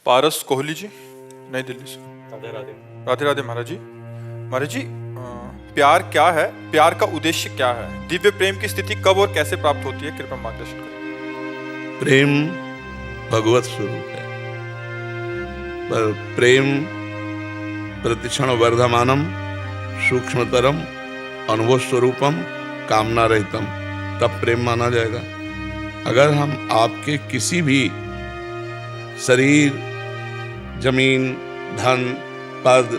पारस कोहली जी, नई दिल्ली से। राधे राधे। राधे राधे महाराज जी। महाराज जी, प्यार क्या है? प्यार का उद्देश्य क्या है? दिव्य प्रेम की स्थिति कब और कैसे प्राप्त होती है? कृपया मार्गदर्शन करें। प्रेम भगवत स्वरूप है, पर प्रेम प्रतिक्षण वर्धमानम सूक्ष्मतरम अनुभव स्वरूपम कामना रहितम, तब प्रेम माना जाएगा। अगर हम आपके किसी भी शरीर, जमीन, धन, पद,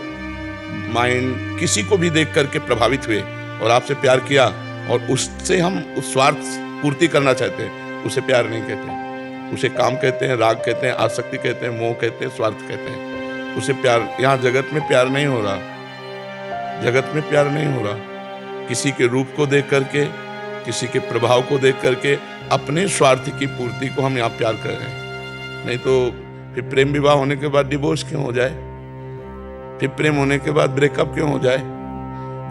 माइंड, किसी को भी देख करके प्रभावित हुए और आपसे प्यार किया और उससे हम उस स्वार्थ पूर्ति करना चाहते हैं, उसे प्यार नहीं कहते, उसे काम कहते हैं, राग कहते हैं, आसक्ति कहते हैं, मोह कहते हैं, स्वार्थ कहते हैं। उसे प्यार, यहाँ जगत में प्यार नहीं हो रहा, जगत में प्यार नहीं हो रहा। किसी के रूप को देख करके, किसी के प्रभाव को देख करके अपने स्वार्थ की पूर्ति को हम यहाँ प्यार कर रहे हैं। नहीं तो फिर प्रेम विवाह होने के बाद डिवोर्स क्यों हो जाए, फिर प्रेम होने के बाद ब्रेकअप क्यों हो जाए?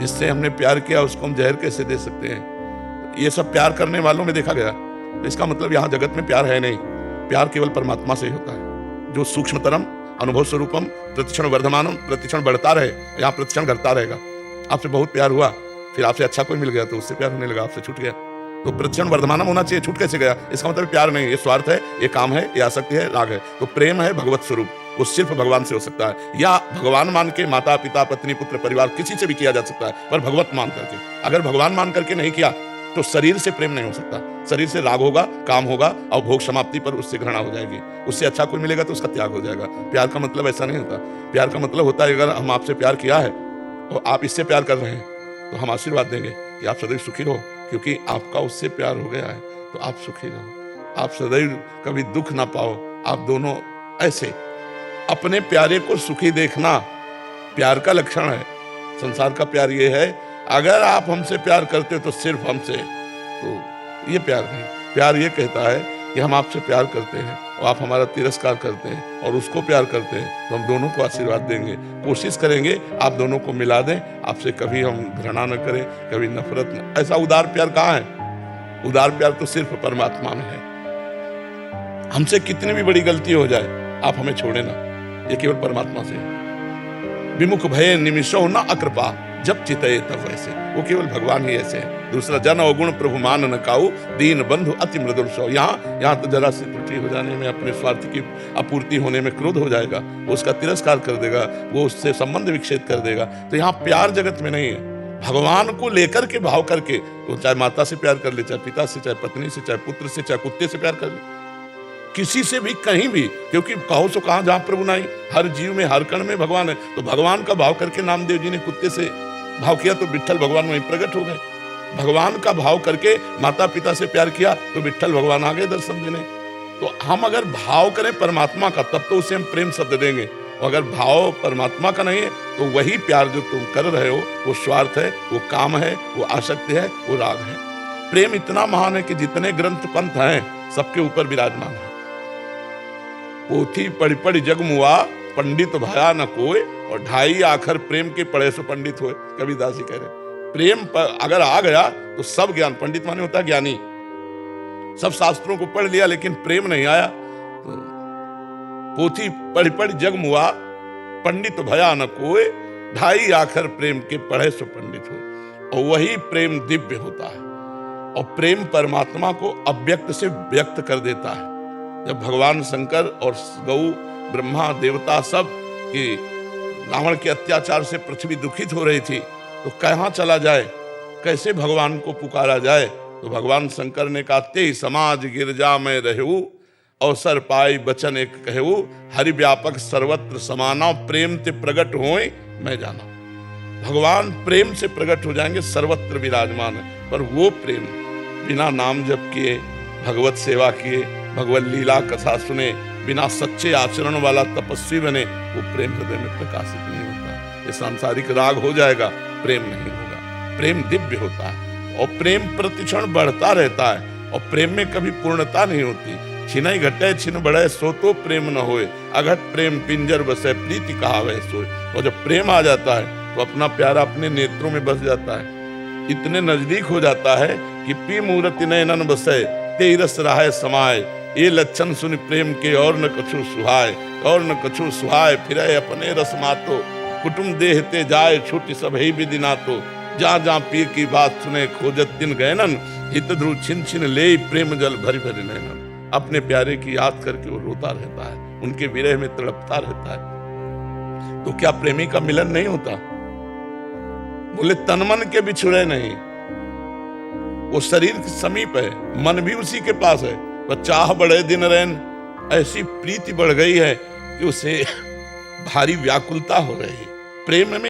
जिससे हमने प्यार किया उसको हम जहर कैसे दे सकते हैं? ये सब प्यार करने वालों में देखा गया। इसका मतलब यहाँ जगत में प्यार है नहीं, प्यार केवल परमात्मा से ही होता है, जो सूक्ष्मतरम अनुभव स्वरूपम प्रतिक्षण वर्धमानम, प्रतिक्षण बढ़ता रहे, यहाँ प्रतिक्षण घटता रहेगा। आपसे बहुत प्यार हुआ, फिर आपसे अच्छा कोई मिल गया तो उससे प्यार होने लगा, आपसे छूट गया, तो प्रतिक्षण वर्धमानम होना चाहिए, छूट कैसे गया? इसका मतलब प्यार नहीं, ये स्वार्थ है, ये काम है, ये आसक्ति है, राग है। तो प्रेम है भगवत स्वरूप, वो सिर्फ भगवान से हो सकता है, या भगवान मान के माता पिता पत्नी पुत्र परिवार किसी से भी किया जा सकता है, पर भगवत मान करके। अगर भगवान मान करके नहीं किया तो शरीर से प्रेम नहीं हो सकता, शरीर से राग होगा, काम होगा, और भोग समाप्ति पर उससे घृणा हो जाएगी, उससे अच्छा कोई मिलेगा तो उसका त्याग हो जाएगा। प्यार का मतलब ऐसा नहीं होता। प्यार का मतलब होता है अगर हम आपसे प्यार किया है और आप इससे प्यार कर रहे हैं तो हम आशीर्वाद देंगे कि आप सदैव सुखी रहो, क्योंकि आपका उससे प्यार हो गया है तो आप सुखी रहो, आप सदैव कभी दुख ना पाओ। आप दोनों ऐसे अपने प्यारे को सुखी देखना प्यार का लक्षण है। संसार का प्यार ये है, अगर आप हमसे प्यार करते हो तो सिर्फ हमसे, तो ये प्यार नहीं। प्यार ये कहता है कि हम आपसे प्यार करते हैं और आप हमारा तिरस्कार करते हैं और उसको प्यार करते हैं, तो हम दोनों को आशीर्वाद देंगे, कोशिश करेंगे आप दोनों को मिला दें, आपसे कभी हम घृणा न करें, कभी नफरत न। ऐसा उदार प्यार कहाँ है? उदार प्यार तो सिर्फ परमात्मा में है। हमसे कितनी भी बड़ी गलती हो जाए आप हमें छोड़े ना, ये केवल परमात्मा से है। विमुख भय निमिषो न अकृपा, जब चितये तब वैसे, वो केवल भगवान ही ऐसे है। दूसरा, जन अवगुण प्रभु मान न काऊ, दीन बंधु अति मृदुल सौ। यहाँ तो जरा सी त्रुटि हो जाने में, अपने स्वार्थ की आपूर्ति होने में क्रोध हो जाएगा, वो उसका तिरस्कार कर देगा, वो उससे संबंध विच्छेद कर देगा। तो यहाँ प्यार जगत में नहीं है, भगवान को लेकर के भाव करके, वो चाहे माता से प्यार कर ले, चाहे पिता से, चाहे पत्नी से, चाहे पुत्र से, चाहे कुत्ते से प्यार कर ले, किसी से भी, कहीं भी, क्योंकि कहो सो कहाँ जहाँ प्रभु नहीं, हर जीव में, हर कण में भगवान है। तो भगवान का भाव करके नामदेव जी ने कुत्ते से भाव किया तो विट्ठल भगवान वहीं प्रकट हो गए। भगवान का भाव करके माता पिता से प्यार किया तो विट्ठल भगवान आ गए दर्शन देने। तो हम अगर भाव करें परमात्मा का तब तो उसे हम प्रेम शब्द देंगे, और अगर भाव परमात्मा का नहीं है तो वही प्यार जो तुम कर रहे हो वो स्वार्थ है, वो काम है, वो आसक्ति है, वो राग है। प्रेम इतना महान है कि जितने ग्रंथ पंथ हैं सबके ऊपर विराजमान है। पोथी पढ़ पढ़ जग मुआ, पंडित भया न कोय, और ढाई आखर प्रेम के पढ़े सो पंडित हुए, कबीरदास जी कह रहे। प्रेम पर अगर आ गया तो सब ज्ञान, पंडित माने होता है ज्ञानी, सब शास्त्रों को पढ़ लिया लेकिन प्रेम नहीं आया तो पोथी पढ़ पढ़ जग मुआ, पंडित भया न कोय, ढाई आखर प्रेम के पढ़े सो पंडित हुए। और वही प्रेम दिव्य होता है, और प्रेम परमात्मा को अव्यक्त से व्यक्त कर देता है। जब भगवान शंकर और गौ ब्रह्मा देवता सब कि रावण के अत्याचार से पृथ्वी दुखित हो रही थी, तो कहाँ चला जाए, कैसे भगवान को पुकारा जाए? तो भगवान शंकर ने कहा, ते समाज गिरजा में रहू, अवसर पाई बचन एक कहू, हरि व्यापक सर्वत्र समाना, प्रेम ते प्रगट होए मैं जाना। भगवान प्रेम से प्रकट हो जाएंगे, सर्वत्र विराजमान है, पर वो प्रेम बिना नाम जप किए, भगवत सेवा किए, भगवत लीला कथा सुने, बिना सच्चे आचरण वाला तपस्वी बने, वो प्रेम हृदय में प्रकाशित नहीं होता। ये सांसारिक राग हो जाएगा, प्रेम नहीं होगा। प्रेम दिव्य होता है और प्रेम प्रतिक्षण बढ़ता रहता है, और प्रेम में कभी पूर्णता नहीं होती। छिनई घटे छिन बढ़े सो तो प्रेम न होए, अघट प्रेम पिंजर बसे प्रीति कहावे सोए। और जब प्रेम आ जाता है तो अपना प्यारा अपने नेत्रों में बस जाता है, इतने नजदीक हो जाता है कि पी मूर्ति नयनन बसे, ते रस रहाय समाये, ये लक्षण सुन प्रेम के और न कछु सुहाय, और न कछु सुहाय फिरे अपने रस मातो, कुटुम देहते जाए छूटी सब ही विधि नातो, जहाँ जहाँ पीर की बात सुने खोजत दिन गैनन, हित ध्रुव छिन छिन ले प्रेम जल भरी भरी नैनन। अपने प्यारे की याद करके वो रोता रहता है, उनके विरह में तड़पता रहता है। तो क्या प्रेमी का मिलन नहीं होता? बोले तन मन के बिछुड़े नहीं, वो शरीर के समीप है, मन भी उसी के पास है, वह चाह बढ़े दिन रैन, ऐसी प्रीति बढ़ गई है कि उसे भारी व्याकुलता हो रही है। प्रेम में